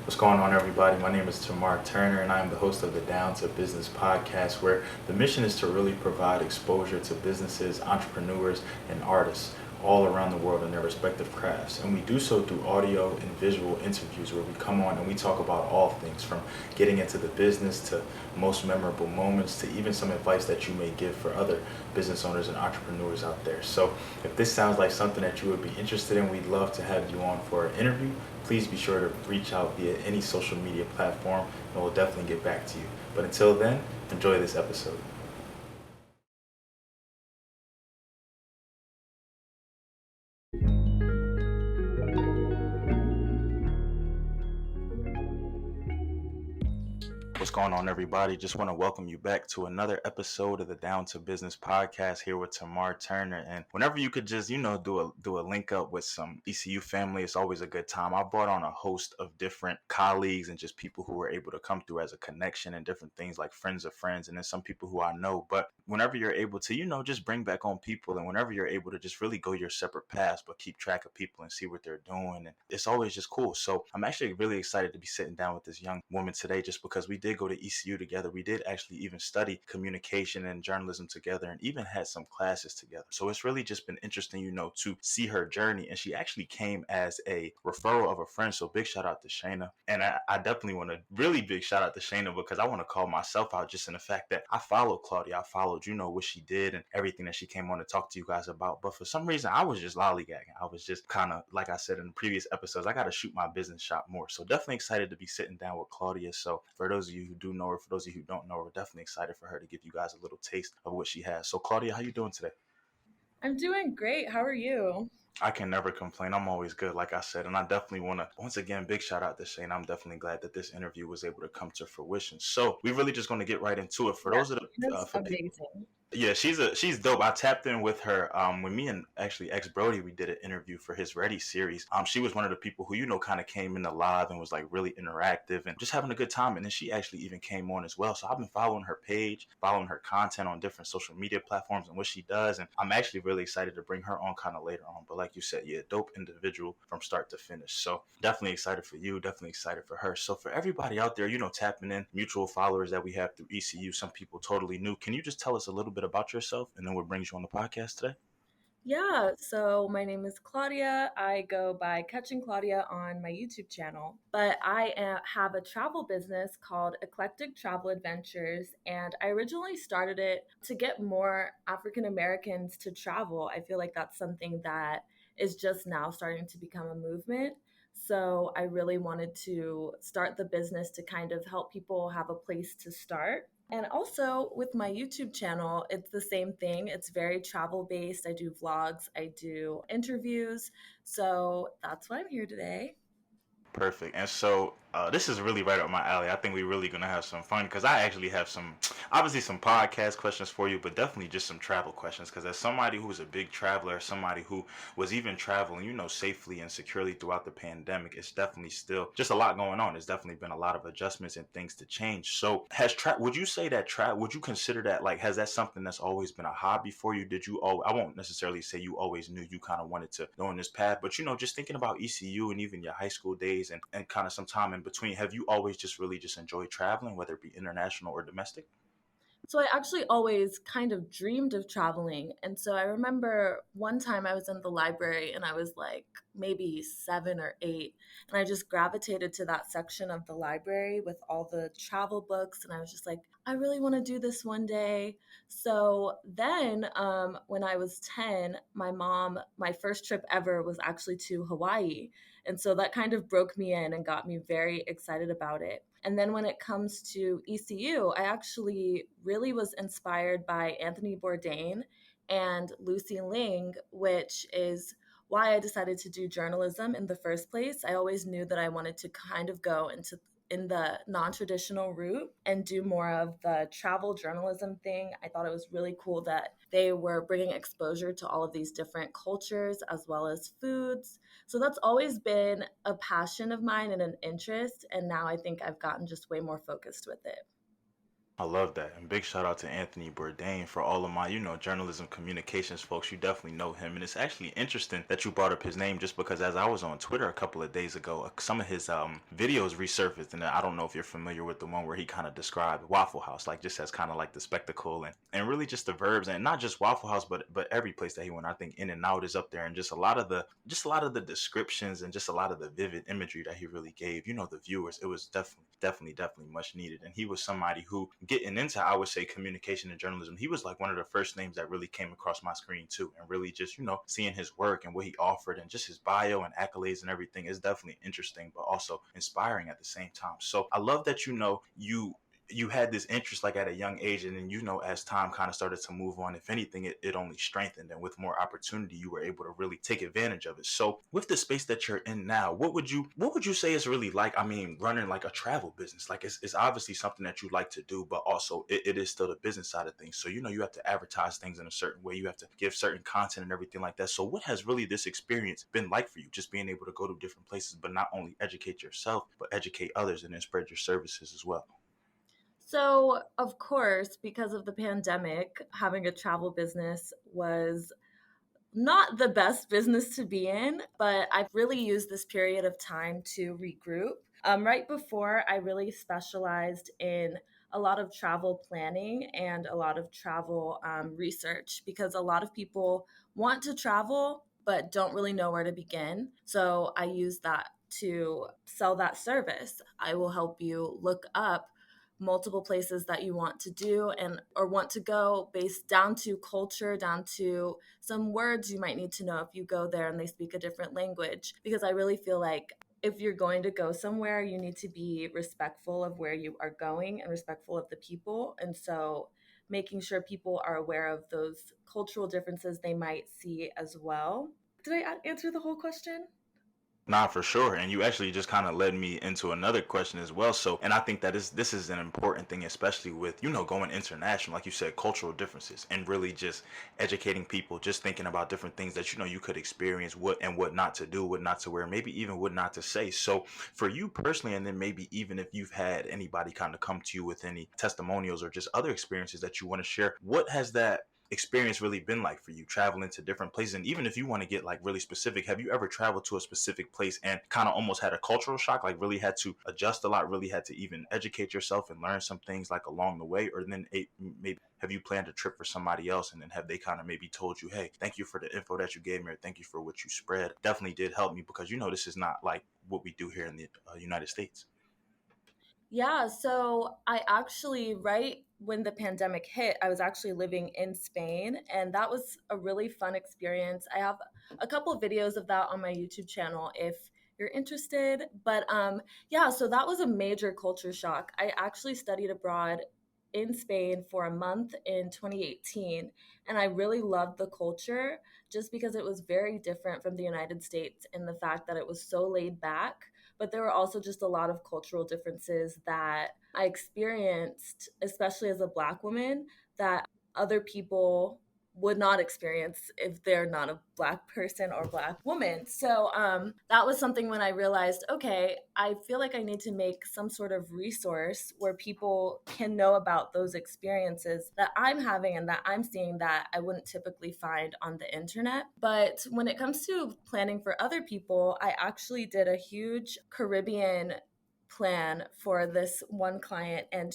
What's going on, everybody? My name is Tamar Turner, and I'm the host of the Down to Business podcast, where the mission is to really provide exposure to businesses, entrepreneurs, and artists all around the world in their respective crafts. And we do so through audio and visual interviews where we come on and we talk about all things from getting into the business to most memorable moments to even some advice that you may give for other business owners and entrepreneurs out there. So if this sounds like something that you would be interested in, we'd love to have you on for an interview. Please be sure to reach out via any social media platform and we'll definitely get back to you. But until then, enjoy this episode. What's going on, everybody? Just want to welcome you back to another episode of the Down to Business podcast here with Tamar Turner. And whenever you could just, do a link up with some ECU family, it's always a good time. I brought on a host of different colleagues and just people who were able to come through as a connection and different things like friends of friends, and then some people who I know. But whenever you're able to, just bring back on people, and whenever you're able to just really go your separate paths, but keep track of people and see what they're doing, and it's always just cool. So I'm actually really excited to be sitting down with this young woman today, just because we did go to ECU together. We did actually even study communication and journalism together and even had some classes together. So it's really just been interesting, to see her journey. And she actually came as a referral of a friend. So big shout out to Shayna. And I definitely want to really big shout out to Shayna because I want to call myself out just in the fact that I followed Claudia. I followed, what she did and everything that she came on to talk to you guys about. But for some reason, I was just lollygagging. I was just kind of, like I said in the previous episodes, I got to shoot my business shot more. So definitely excited to be sitting down with Claudia. So for those of you who do know her, for those of you who don't know her, we're definitely excited for her to give you guys a little taste of what she has. So Claudia, how you doing today? I'm doing great. How are you? I can never complain. I'm always good, like I said. And I definitely want to, once again, big shout out to Shane. I'm definitely glad that this interview was able to come to fruition. So we're really just going to get right into it. For Yeah, those of the, Shayna's for people, amazing. yeah, she's dope. I tapped in with her when me and actually ex Brody we did an interview for his Ready series. She was one of the people who kind of came in the live and was like really interactive and just having a good time. And then she actually even came on as well. So I've been following her page, following her content on different social media platforms and what she does. And I'm actually really excited to bring her on kind of later on. But like you said, yeah, dope individual from start to finish. So definitely excited for you. Definitely excited for her. So for everybody out there, tapping in, mutual followers that we have through ECU, some people totally new. Can you just tell us a little bit about yourself and then what brings you on the podcast today? Yeah, so my name is Claudia. I go by Catching Claudia on my YouTube channel, but have a travel business called Eclectic Travel Adventures, and I originally started it to get more African Americans to travel. I feel like that's something that is just now starting to become a movement. So I really wanted to start the business to kind of help people have a place to start. And also with my YouTube channel, it's the same thing. It's very travel based. I do vlogs, I do interviews. So that's why I'm here today. Perfect. And so this is really right up my alley. I think we're really gonna have some fun because I actually have some, obviously some podcast questions for you, but definitely just some travel questions. Because as somebody who's a big traveler, somebody who was even traveling, safely and securely throughout the pandemic, it's definitely still just a lot going on. There's definitely been a lot of adjustments and things to change. So would you say that would you consider that like has that something that's always been a hobby for you? Did you I won't necessarily say you always knew you kind of wanted to go in this path, but just thinking about ECU and even your high school days and kind of some time in between, have you always just really just enjoyed traveling, whether it be international or domestic? So I actually always kind of dreamed of traveling. And so I remember one time I was in the library and I was like maybe 7 or 8. And I just gravitated to that section of the library with all the travel books. And I was just like, I really want to do this one day. So then when I was 10, my first trip ever was actually to Hawaii. And so that kind of broke me in and got me very excited about it. And then when it comes to ECU, I actually really was inspired by Anthony Bourdain and Lucy Ling, which is why I decided to do journalism in the first place. I always knew that I wanted to kind of go in the non-traditional route and do more of the travel journalism thing. I thought it was really cool that they were bringing exposure to all of these different cultures as well as foods. So that's always been a passion of mine and an interest. And now I think I've gotten just way more focused with it. I love that. And big shout out to Anthony Bourdain for all of my, journalism communications folks. You definitely know him. And it's actually interesting that you brought up his name just because as I was on Twitter a couple of days ago, some of his videos resurfaced. And I don't know if you're familiar with the one where he kind of described Waffle House, like just as kind of like the spectacle and really just the verbs and not just Waffle House, but every place that he went. I think In and Out is up there and just a lot of the descriptions and just a lot of the vivid imagery that he really gave, the viewers. It was definitely much needed. And he was somebody who getting into, I would say, communication and journalism, he was like one of the first names that really came across my screen too. And really just, seeing his work and what he offered and just his bio and accolades and everything is definitely interesting, but also inspiring at the same time. So I love that, you had this interest like at a young age, and then as time kind of started to move on, if anything, it only strengthened, and with more opportunity you were able to really take advantage of it. So with the space that you're in now, what would you say is really like, I mean, running like a travel business? Like it's obviously something that you like to do, but also it is still the business side of things. So you have to advertise things in a certain way, you have to give certain content and everything like that. So what has really this experience been like for you, just being able to go to different places, but not only educate yourself but educate others and then spread your services as well? So, of course, because of the pandemic, having a travel business was not the best business to be in, but I've really used this period of time to regroup. Right before, I really specialized in a lot of travel planning and a lot of travel research because a lot of people want to travel but don't really know where to begin. So I use that to sell that service. I will help you look up multiple places that you want to do and or want to go based down to culture, down to some words you might need to know if you go there and they speak a different language, because I really feel like if you're going to go somewhere, you need to be respectful of where you are going and respectful of the people. And so making sure people are aware of those cultural differences they might see as well. Did I answer the whole question? Nah, for sure. And you actually just kind of led me into another question as well. So, and I think that this is an important thing, especially with, going international, like you said, cultural differences and really just educating people, just thinking about different things that, you could experience, what and what not to do, what not to wear, maybe even what not to say. So for you personally, and then maybe even if you've had anybody kind of come to you with any testimonials or just other experiences that you want to share, what has that experience really been like for you traveling to different places? And even if you want to get like really specific, have you ever traveled to a specific place and kind of almost had a cultural shock, like really had to adjust a lot, really had to even educate yourself and learn some things like along the way? Or then maybe have you planned a trip for somebody else and then have they kind of maybe told you, hey, thank you for the info that you gave me, or thank you for what you spread, definitely did help me, because this is not like what we do here in the United States. Yeah, so I actually, right when the pandemic hit, I was actually living in Spain, and that was a really fun experience. I have a couple of videos of that on my YouTube channel if you're interested. But yeah, so that was a major culture shock. I actually studied abroad in Spain for a month in 2018, and I really loved the culture just because it was very different from the United States in the fact that it was so laid back, but there were also just a lot of cultural differences that I experienced, especially as a Black woman, that other people would not experience if they're not a Black person or Black woman. So that was something when I realized, okay, I feel like I need to make some sort of resource where people can know about those experiences that I'm having and that I'm seeing that I wouldn't typically find on the internet. But when it comes to planning for other people, I actually did a huge Caribbean plan for this one client, and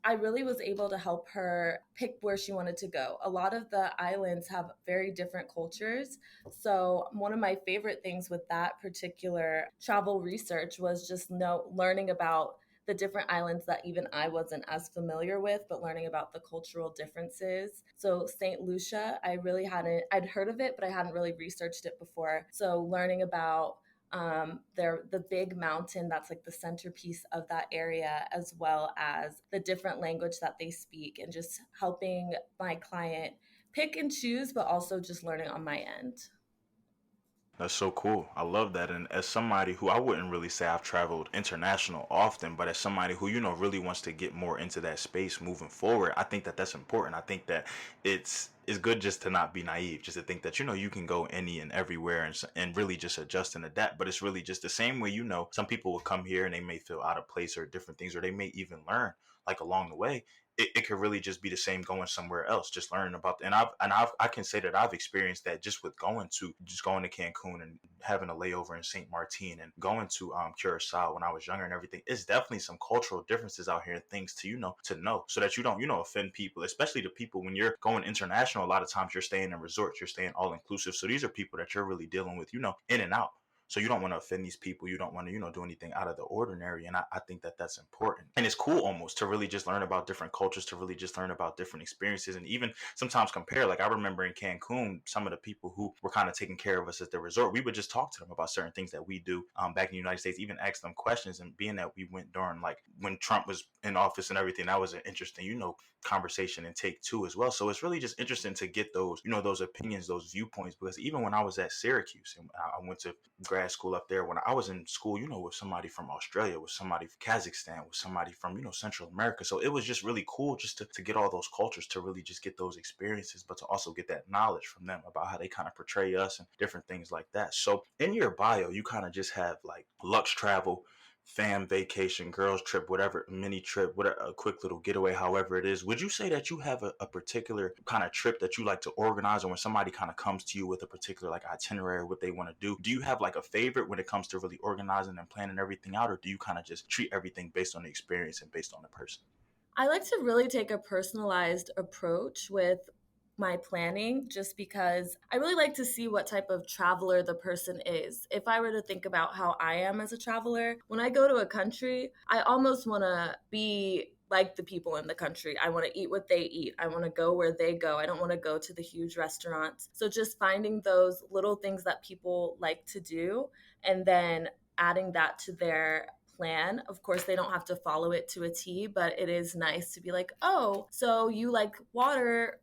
I really was able to help her pick where she wanted to go. A lot of the islands have very different cultures. So, one of my favorite things with that particular travel research was just learning about the different islands that even I wasn't as familiar with, but learning about the cultural differences. So, St. Lucia, I'd heard of it, but I hadn't really researched it before. So, learning about they're the big mountain that's like the centerpiece of that area, as well as the different language that they speak, and just helping my client pick and choose, but also just learning on my end. That's so cool. I love that. And as somebody who, I wouldn't really say I've traveled international often, but as somebody who, really wants to get more into that space moving forward, I think that that's important. I think that it's it's good just to not be naive, just to think that, you can go any and everywhere and really just adjust and adapt. But it's really just the same way, some people will come here and they may feel out of place or different things, or they may even learn like along the way. It could really just be the same going somewhere else, just learning about, I can say that I've experienced that just with going to Cancun and having a layover in St. Martin and going to Curacao when I was younger and everything. It's definitely some cultural differences out here and things to know so that you don't offend people, especially the people when you're going international. A lot of times you're staying in resorts, you're staying all inclusive, so these are people that you're really dealing with, in and out. So you don't want to offend these people. You don't want to, do anything out of the ordinary. And I think that that's important. And it's cool almost to really just learn about different cultures, to really just learn about different experiences, and even sometimes compare. Like I remember in Cancun, some of the people who were kind of taking care of us at the resort, we would just talk to them about certain things that we do back in the United States, even ask them questions. And being that we went during like when Trump was in office and everything, that was an interesting, conversation and take two as well. So it's really just interesting to get those, those opinions, those viewpoints, because even when I was at Syracuse and I went to grad school up there, when I was in school, with somebody from Australia, with somebody from Kazakhstan, with somebody from, Central America. So it was just really cool just to get all those cultures, to really just get those experiences, but to also get that knowledge from them about how they kind of portray us and different things like that. So in your bio, you kind of just have like Lux Travel, fam vacation, girls trip, whatever, mini trip, whatever, a quick little getaway, however it is. Would you say that you have a particular kind of trip that you like to organize, or when somebody kind of comes to you with a particular like itinerary, what they want to do you have like a favorite when it comes to really organizing and planning everything out, or do you kind of just treat everything based on the experience and based on the person? I like to really take a personalized approach with my planning just because I really like to see what type of traveler the person is. If I were to think about how I am as a traveler, when I go to a country, I almost want to be like the people in the country. I want to eat what they eat. I want to go where they go. I don't want to go to the huge restaurants. So just finding those little things that people like to do and then adding that to their plan. Of course, they don't have to follow it to a T, but it is nice to be like, oh, so you like water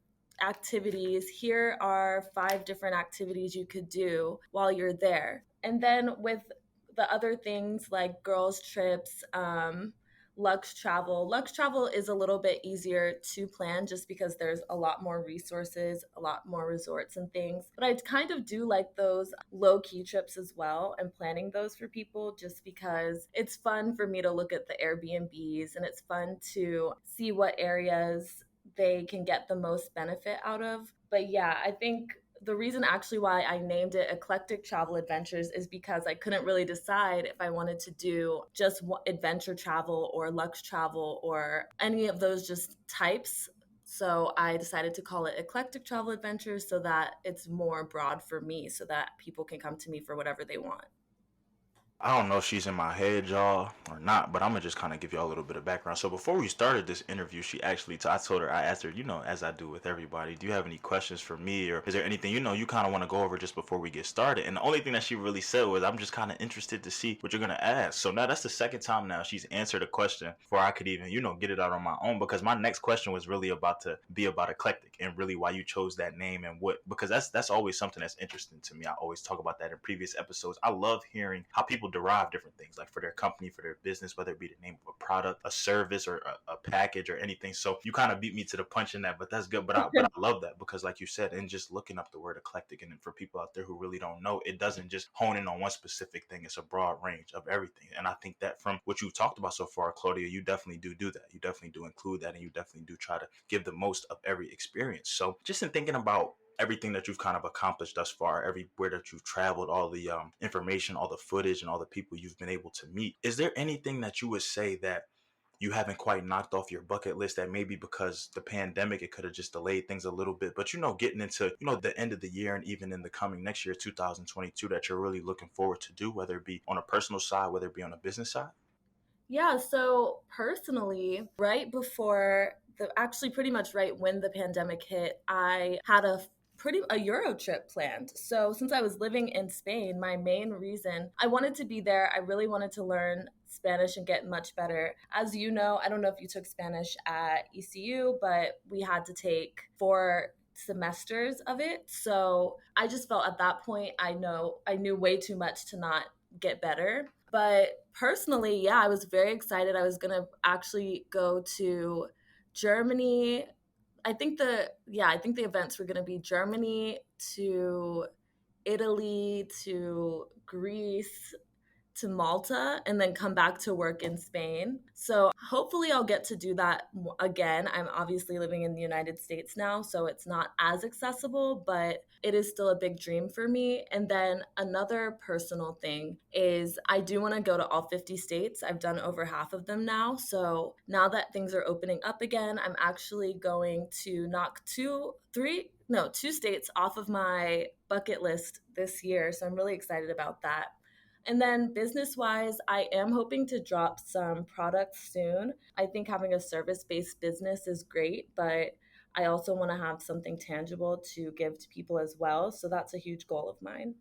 activities. Here are 5 different activities you could do while you're there. And then with the other things like girls' trips, Lux Travel. Lux Travel is a little bit easier to plan just because there's a lot more resources, a lot more resorts and things. But I kind of do like those low key trips as well and planning those for people just because it's fun for me to look at the Airbnbs and it's fun to see what areas they can get the most benefit out of. But yeah, I think the reason actually why I named it Eclectic Travel Adventures is because I couldn't really decide if I wanted to do just adventure travel or luxe travel or any of those just types. So I decided to call it Eclectic Travel Adventures so that it's more broad for me so that people can come to me for whatever they want. I don't know if she's in my head, y'all, or not, but I'm gonna just kind of give y'all a little bit of background. So before we started this interview, she actually, I told her, I asked her, as I do with everybody, do you have any questions for me, or is there anything you kind of want to go over just before we get started? And the only thing that she really said was, I'm just kind of interested to see what you're gonna ask. So now that's the second time now she's answered a question before I could even, get it out on my own. Because my next question was really about to be about eclectic and really why you chose that name and what, because that's always something that's interesting to me. I always talk about that in previous episodes. I love hearing how people derive different things, like for their company, for their business, whether it be the name of a product, a service, or a package or anything. So you kind of beat me to the punch in that, but that's good. But I love that because, like you said, and just looking up the word eclectic, and for people out there who really don't know, it doesn't just hone in on one specific thing. It's a broad range of everything. And I think that from what you've talked about so far, Claudia, you definitely do that. You definitely do include that, and you definitely do try to give the most of every experience. So just in thinking about everything that you've kind of accomplished thus far, everywhere that you've traveled, all the information, all the footage, and all the people you've been able to meet, is there anything that you would say that you haven't quite knocked off your bucket list, that maybe because the pandemic, it could have just delayed things a little bit, but getting into, the end of the year and even in the coming next year, 2022, that you're really looking forward to do, whether it be on a personal side, whether it be on a business side? Yeah, so personally, right before actually pretty much right when the pandemic hit, I had a Euro trip planned. So since I was living in Spain, my main reason I wanted to be there, I really wanted to learn Spanish and get much better. As you know, I don't know if you took Spanish at ECU, but we had to take 4 semesters of it. So I just felt at that point I knew way too much to not get better. But personally, yeah, I was very excited. I was going to actually go to Germany. I think the events were going to be Germany to Italy to Greece to Malta and then come back to work in Spain. So hopefully I'll get to do that again. I'm obviously living in the United States now, so it's not as accessible, but it is still a big dream for me. And then another personal thing is I do want to go to all 50 states. I've done over half of them now. So now that things are opening up again, I'm actually going to knock two states off of my bucket list this year. So I'm really excited about that. And then business wise, I am hoping to drop some products soon. I think having a service based business is great, but I also want to have something tangible to give to people as well. So that's a huge goal of mine.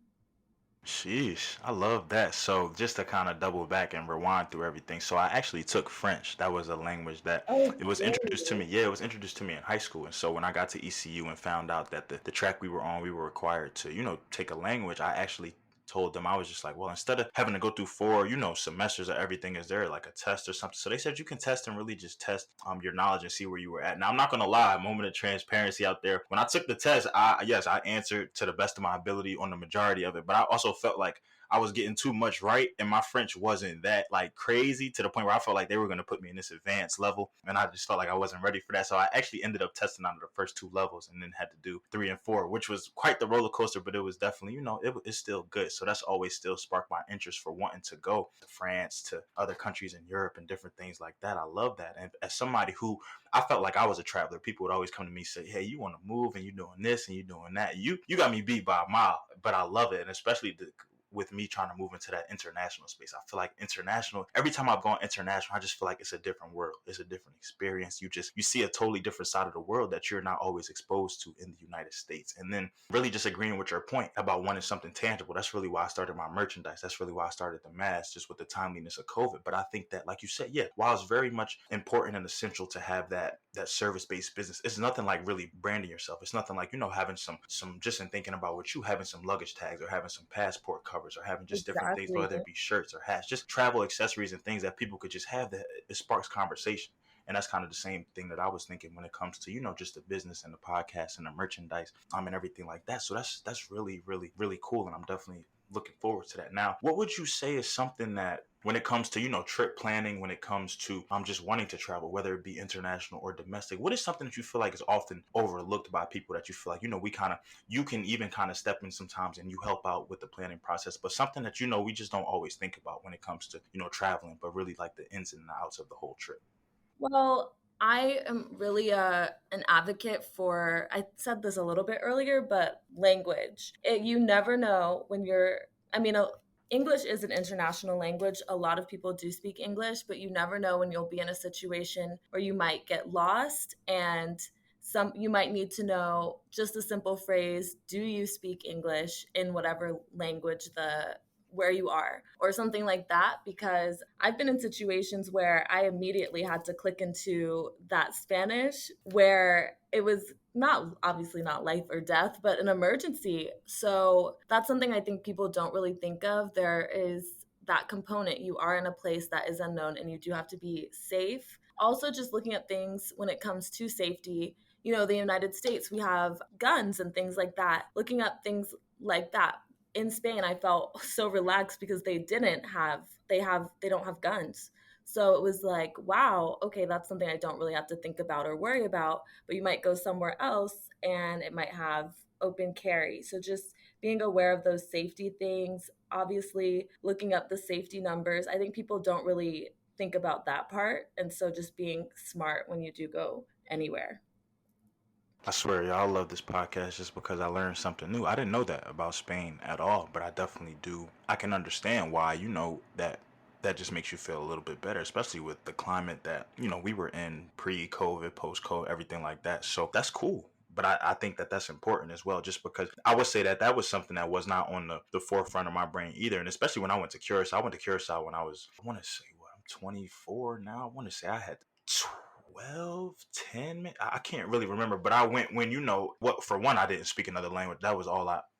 Sheesh, I love that. So just to kind of double back and rewind through everything. So I actually took French. That was a language that Oh, it was introduced to me. really? Yeah, it was introduced to me in high school. And so when I got to ECU and found out that the track we were on, we were required to, take a language, I actually told them, I was just like, well, instead of having to go through four, semesters of everything, is there like a test or something? So they said you can test and really just test your knowledge and see where you were at. Now I'm not gonna lie, moment of transparency out there. When I took the test, I answered to the best of my ability on the majority of it, but I also felt like I was getting too much right, and my French wasn't that like crazy to the point where I felt like they were going to put me in this advanced level, and I just felt like I wasn't ready for that. So I actually ended up testing out of the first two levels, and then had to do 3 and 4, which was quite the roller coaster, but it was definitely, it's still good. So that's always still sparked my interest for wanting to go to France, to other countries in Europe, and different things like that. I love that, and as somebody who I felt like I was a traveler, people would always come to me and say, "Hey, you want to move, and you're doing this, and you're doing that. You got me beat by a mile," but I love it, and especially with me trying to move into that international space. I feel like international, every time I've gone international, I just feel like it's a different world. It's a different experience. You see a totally different side of the world that you're not always exposed to in the United States. And then really just agreeing with your point about wanting something tangible. That's really why I started my merchandise. That's really why I started the mask, just with the timeliness of COVID. But I think that, like you said, yeah, while it's very much important and essential to have that service-based business, it's nothing like really branding yourself. It's nothing like, having some just in thinking about what you having some luggage tags or having some passport covers or having just different things, Exactly. whether it be shirts or hats, just travel accessories and things that people could just have, that it sparks conversation. And that's kind of the same thing that I was thinking when it comes to, just the business and the podcast and the merchandise, and everything like that. So that's really, really, really cool. And I'm definitely looking forward to that. Now, what would you say is something that, when it comes to, trip planning, when it comes to just wanting to travel, whether it be international or domestic, what is something that you feel like is often overlooked by people, that you feel like, you can even kind of step in sometimes and you help out with the planning process, but something that, we just don't always think about when it comes to, traveling, but really like the ins and outs of the whole trip? Well, I am really an advocate for, I said this a little bit earlier, but language. You never know when I mean, English is an international language. A lot of people do speak English, but you never know when you'll be in a situation where you might get lost, and you might need to know just a simple phrase, do you speak English, in whatever language where you are, or something like that, because I've been in situations where I immediately had to click into that Spanish, where it was not, obviously not life or death, but an emergency. So that's something I think people don't really think of. There is that component. You are in a place that is unknown and you do have to be safe. Also, just looking at things when it comes to safety, the United States, we have guns and things like that. Looking at things like that, in Spain, I felt so relaxed because they don't have guns. So it was like, wow, okay, that's something I don't really have to think about or worry about. But you might go somewhere else and it might have open carry. So just being aware of those safety things, obviously looking up the safety numbers. I think people don't really think about that part. And so just being smart when you do go anywhere. I swear, y'all, love this podcast just because I learned something new. I didn't know that about Spain at all, but I definitely do. I can understand why, that just makes you feel a little bit better, especially with the climate that, we were in pre-COVID, post-COVID, everything like that. So that's cool. But I think that that's important as well, just because I would say that that was something that was not on the forefront of my brain either. And especially when I went to Curacao, I went to Curacao when I want to say, what, I'm 24 now. I want to say I had 12, 10 minutes. I can't really remember, but I went when, what, for one, I didn't speak another language. That was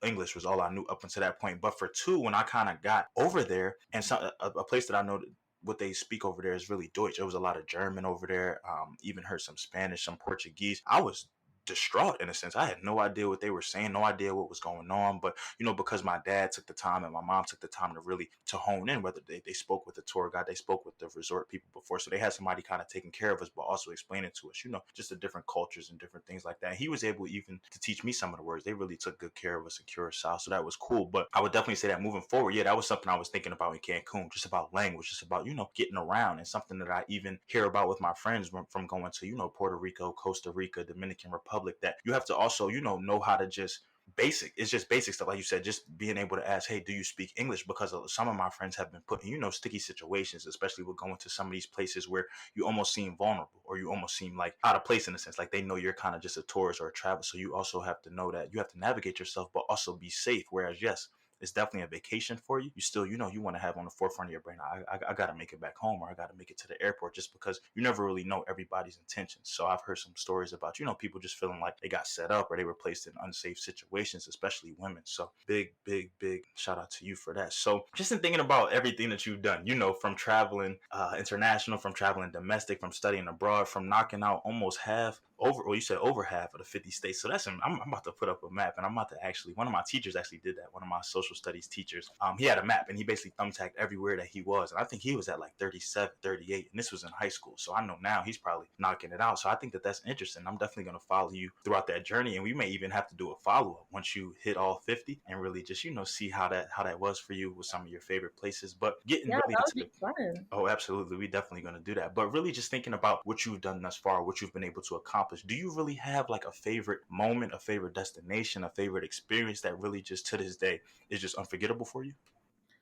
English was all I knew up until that point. But for two, when I kind of got over there, and a place that I know what they speak over there is really Deutsch. There was a lot of German over there. Even heard some Spanish, some Portuguese. I was distraught in a sense. I had no idea what they were saying, no idea what was going on. But, because my dad took the time and my mom took the time to really to hone in, whether they spoke with the tour guide, they spoke with the resort people before. So they had somebody kind of taking care of us, but also explaining to us, just the different cultures and different things like that. And he was able even to teach me some of the words. They really took good care of us in Curacao. So that was cool. But I would definitely say that moving forward, yeah, that was something I was thinking about in Cancun, just about language, just about, getting around, and something that I even hear about with my friends from going to, Puerto Rico, Costa Rica, Dominican Republic, that you have to also, know how to just it's just basic stuff, like you said, just being able to ask, hey, do you speak English? Because some of my friends have been put in, sticky situations, especially with going to some of these places where you almost seem vulnerable, or you almost seem like out of place, in a sense, like they know you're kind of just a tourist or a traveler. So you also have to know that you have to navigate yourself, but also be safe. Whereas, yes, it's definitely a vacation for you. You still, you want to have on the forefront of your brain, I got to make it back home, or I got to make it to the airport, just because you never really know everybody's intentions. So I've heard some stories about, people just feeling like they got set up or they were placed in unsafe situations, especially women. So big, big, big shout out to you for that. So just in thinking about everything that you've done, from traveling international, from traveling domestic, from studying abroad, from knocking out almost half over, well, you said over half of the 50 states. So I'm about to put up a map, and I'm about to actually, one of my teachers actually did that. One of my social studies teachers, he had a map, and he basically thumbtacked everywhere that he was. And I think he was at like 37, 38, and this was in high school. So I know now he's probably knocking it out. So I think that that's interesting. I'm definitely going to follow you throughout that journey, and we may even have to do a follow-up once you hit all 50, and really just, see how that was for you with some of your favorite places. But getting Yeah, really that into would be the fun. Oh, absolutely. We're definitely going to do that. But really just thinking about what you've done thus far, what you've been able to accomplish. Do you really have like a favorite moment, a favorite destination, a favorite experience that really just to this day is just unforgettable for you?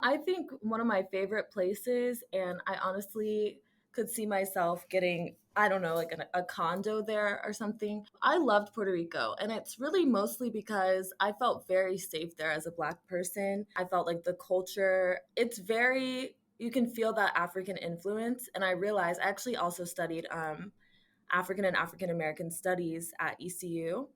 I think one of my favorite places, and I honestly could see myself getting, I don't know, like a condo there or something. I loved Puerto Rico, and it's really mostly because I felt very safe there as a Black person. I felt like the culture, it's very, you can feel that African influence. And I realized I actually also studied African and African American studies at ECU.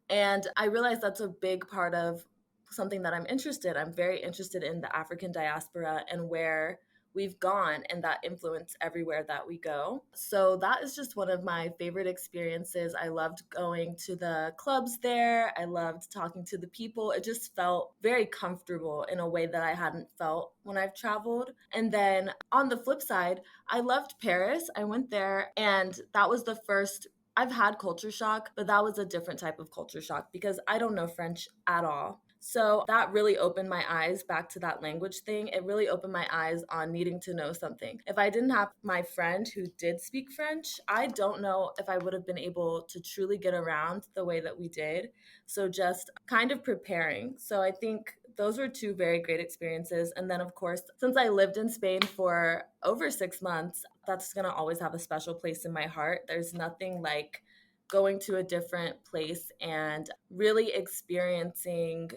And I realized that's a big part of something that I'm interested. I'm very interested in the African diaspora and where we've gone and that influence everywhere that we go. So that is just one of my favorite experiences. I loved going to the clubs there. I loved talking to the people. It just felt very comfortable in a way that I hadn't felt when I've traveled. And then on the flip side, I loved Paris. I went there, and that was the first. I've had culture shock, but that was a different type of culture shock because I don't know French at all. So that really opened my eyes back to that language thing. It really opened my eyes on needing to know something. If I didn't have my friend who did speak French, I don't know if I would have been able to truly get around the way that we did. So just kind of preparing. So I think those were two very great experiences. And then, of course, since I lived in Spain for over 6 months, that's going to always have a special place in my heart. There's nothing like going to a different place and really experiencing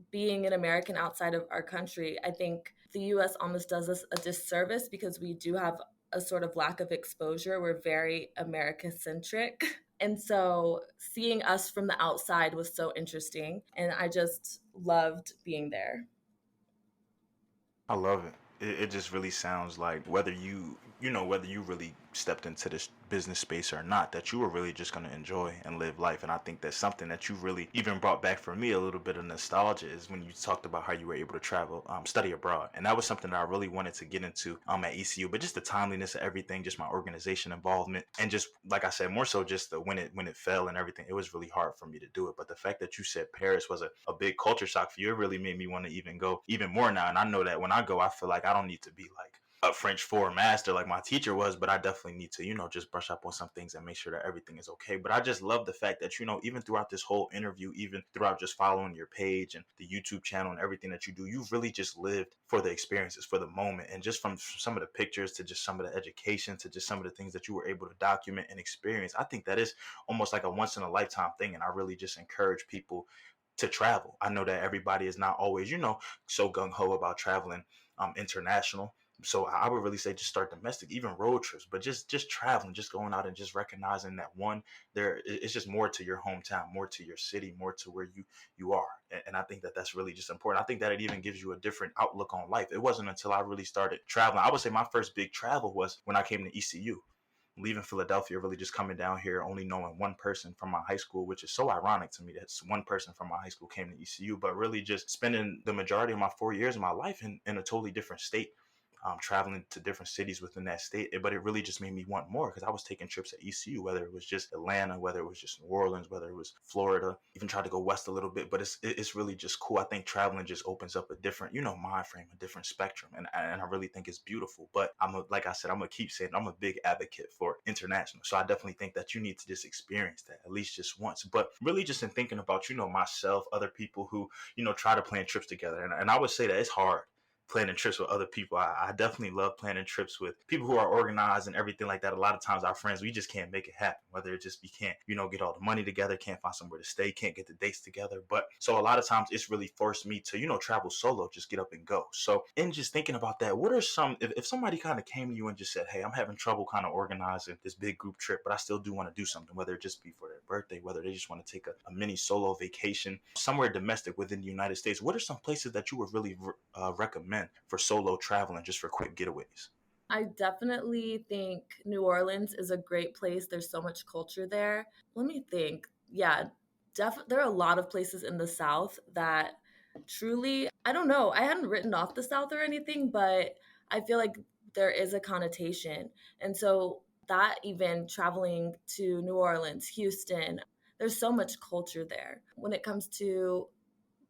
being an American outside of our country. I think the US almost does us a disservice because we do have a sort of lack of exposure. We're very America centric. And so seeing us from the outside was so interesting. And I just loved being there. I love it. It just really sounds like whether you really stepped into this business space or not, that you were really just going to enjoy and live life. And I think that's something that you really even brought back for me a little bit of nostalgia, is when you talked about how you were able to travel, study abroad. And that was something that I really wanted to get into at ECU, but just the timeliness of everything, just my organization involvement, and just like I said, more so just when it fell and everything, it was really hard for me to do it. But the fact that you said Paris was a big culture shock for you, it really made me want to even go even more now. And I know that when I go, I feel like I don't need to be like a French foreign master like my teacher was, but I definitely need to, just brush up on some things and make sure that everything is okay. But I just love the fact that, even throughout this whole interview, even throughout just following your page and the YouTube channel and everything that you do, you've really just lived for the experiences, for the moment. And just from some of the pictures to just some of the education to just some of the things that you were able to document and experience, I think that is almost like a once in a lifetime thing. And I really just encourage people to travel. I know that everybody is not always, so gung ho about traveling international. So I would really say just start domestic, even road trips, but just traveling, just going out and just recognizing that one, it's just more to your hometown, more to your city, more to where you are. And I think that that's really just important. I think that it even gives you a different outlook on life. It wasn't until I really started traveling. I would say my first big travel was when I came to ECU. leaving Philadelphia, really just coming down here, only knowing one person from my high school, which is so ironic to me that one person from my high school came to ECU, but really just spending the majority of my 4 years of my life in a totally different state. Traveling to different cities within that state, but it really just made me want more because I was taking trips at ECU, whether it was just Atlanta, whether it was just New Orleans, whether it was Florida, even tried to go west a little bit. But it's really just cool. I think traveling just opens up a different, mind frame, a different spectrum, and I really think it's beautiful. But like I said, I'm gonna keep saying I'm a big advocate for international. So I definitely think that you need to just experience that at least just once. But really, just in thinking about myself, other people who try to plan trips together, and I would say that it's hard planning trips with other people. I definitely love planning trips with people who are organized and everything like that. A lot of times our friends, we just can't make it happen. Whether it just we can't, get all the money together, can't find somewhere to stay, can't get the dates together. But so a lot of times it's really forced me to, travel solo, just get up and go. So in just thinking about that, what are some, if somebody kind of came to you and just said, hey, I'm having trouble kind of organizing this big group trip, but I still do want to do something, whether it just be for their birthday, whether they just want to take a mini solo vacation somewhere domestic within the United States, what are some places that you would really recommend for solo traveling, just for quick getaways? I definitely think New Orleans is a great place. There's so much culture there. Let me think. Yeah, there are a lot of places in the South that truly, I don't know, I hadn't written off the South or anything, but I feel like there is a connotation. And so that even traveling to New Orleans, Houston, there's so much culture there. When it comes to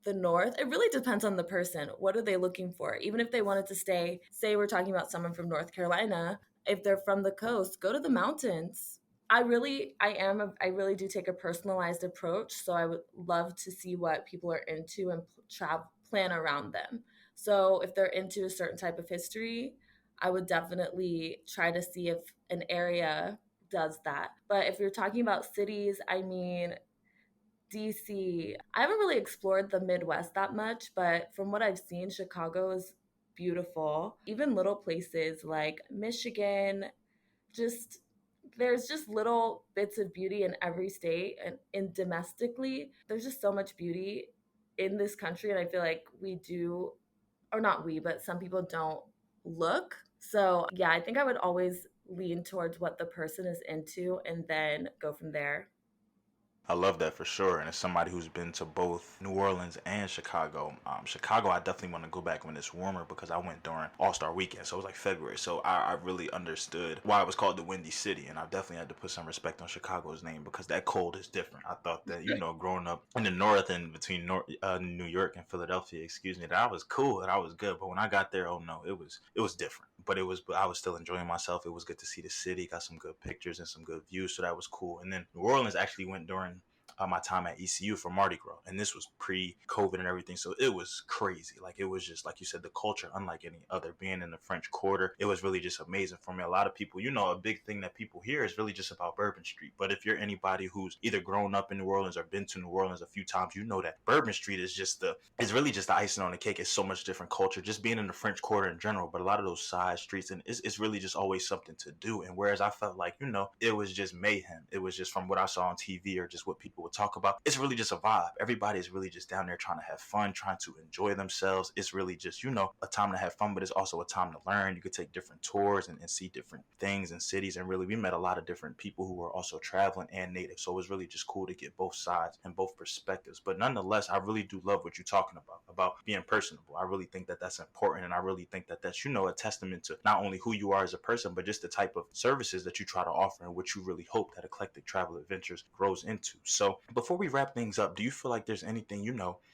the north, it really depends on the person. What are they looking for? Even if they wanted to stay, say we're talking about someone from North Carolina, if they're from the coast, go to the mountains. I really do take a personalized approach, so I would love to see what people are into and plan around them. So if they're into a certain type of history, I would definitely try to see if an area does that. But if you're talking about cities, I mean, DC. I haven't really explored the Midwest that much, but from what I've seen, Chicago is beautiful. Even little places like Michigan, just there's just little bits of beauty in every state, and in domestically, there's just so much beauty in this country, and I feel like we do, or not we, but some people don't look. So, yeah, I think I would always lean towards what the person is into and then go from there. I love that for sure. And as somebody who's been to both New Orleans and Chicago, Chicago, I definitely want to go back when it's warmer because I went during All Star weekend. So it was like February. So I really understood why it was called the Windy City. And I definitely had to put some respect on Chicago's name because that cold is different. I thought that, growing up in the north and between New York and Philadelphia, excuse me, that I was cool and I was good. But when I got there, oh no, it was different. But I was still enjoying myself. It was good to see the city, got some good pictures and some good views. So that was cool. And then New Orleans actually went during my time at ECU for Mardi Gras, and this was pre-COVID and everything, so it was crazy. Like it was just like you said, the culture unlike any other. Being in the French Quarter, it was really just amazing for me. A lot of people, a big thing that people hear is really just about Bourbon Street. But if you're anybody who's either grown up in New Orleans or been to New Orleans a few times, you know that Bourbon Street is really just the icing on the cake. It's so much different culture, just being in the French Quarter in general. But a lot of those side streets, and it's really just always something to do. And whereas I felt like it was just mayhem. It was just from what I saw on TV or just what people would talk about. It's really just a vibe. Everybody is really just down there trying to have fun, trying to enjoy themselves. It's really just, a time to have fun, but it's also a time to learn. You could take different tours and see different things and cities. And really, we met a lot of different people who were also traveling and native. So it was really just cool to get both sides and both perspectives. But nonetheless, I really do love what you're talking about being personable. I really think that that's important. And I really think that that's, a testament to not only who you are as a person, but just the type of services that you try to offer and what you really hope that Eclectic Travel Adventures grows into. So before we wrap things up, do you feel like there's anything,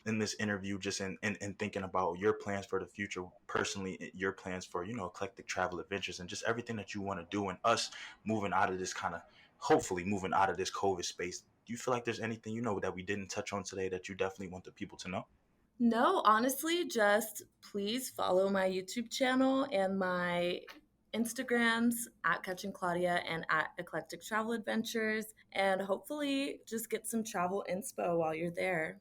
in this interview, just in thinking about your plans for the future, personally, your plans for, Eclectic Travel Adventures and just everything that you want to do and us moving out of this hopefully moving out of this COVID space? Do you feel like there's anything, that we didn't touch on today that you definitely want the people to know? No, honestly, just please follow my YouTube channel and my Instagrams at Catching Claudia and at Eclectic Travel Adventures, and hopefully just get some travel inspo while you're there.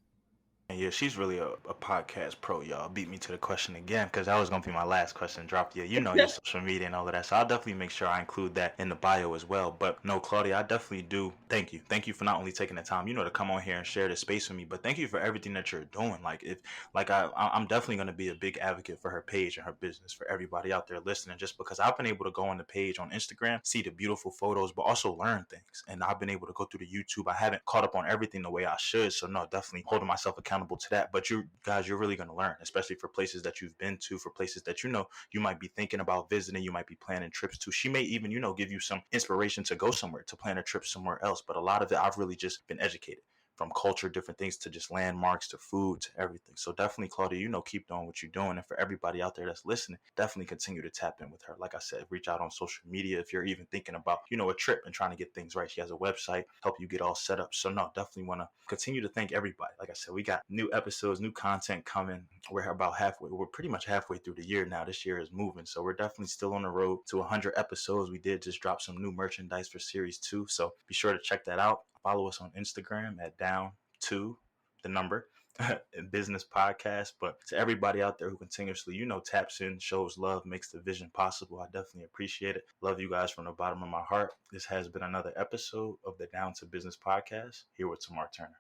And yeah, she's really a podcast pro, y'all. Beat me to the question again because that was gonna be my last question. Drop you, your social media and all of that. So I'll definitely make sure I include that in the bio as well. But no, Claudia, I definitely do. Thank you. Thank you for not only taking the time, to come on here and share the space with me, but thank you for everything that you're doing. Like if, like I'm definitely gonna be a big advocate for her page and her business for everybody out there listening. Just because I've been able to go on the page on Instagram, see the beautiful photos, but also learn things. And I've been able to go through the YouTube. I haven't caught up on everything the way I should. So no, definitely holding myself accountable to that. But you guys, you're really gonna learn, especially for places that you've been to, for places that you might be thinking about visiting, you might be planning trips to. She may even, give you some inspiration to go somewhere, to plan a trip somewhere else. But a lot of it, I've really just been educated from culture, different things to just landmarks to food to everything. So definitely, Claudia, keep doing what you're doing. And for everybody out there that's listening, definitely continue to tap in with her. Like I said, reach out on social media if you're even thinking about, a trip and trying to get things right. She has a website, help you get all set up. So no, definitely want to continue to thank everybody. Like I said, we got new episodes, new content coming. We're about halfway. We're pretty much halfway through the year now. This year is moving. So we're definitely still on the road to 100 episodes. We did just drop some new merchandise for series 2. So be sure to check that out. Follow us on Instagram at down to the number business podcast. But to everybody out there who continuously, taps in, shows love, makes the vision possible, I definitely appreciate it. Love you guys from the bottom of my heart. This has been another episode of the Down to Business podcast here with Tamar Turner.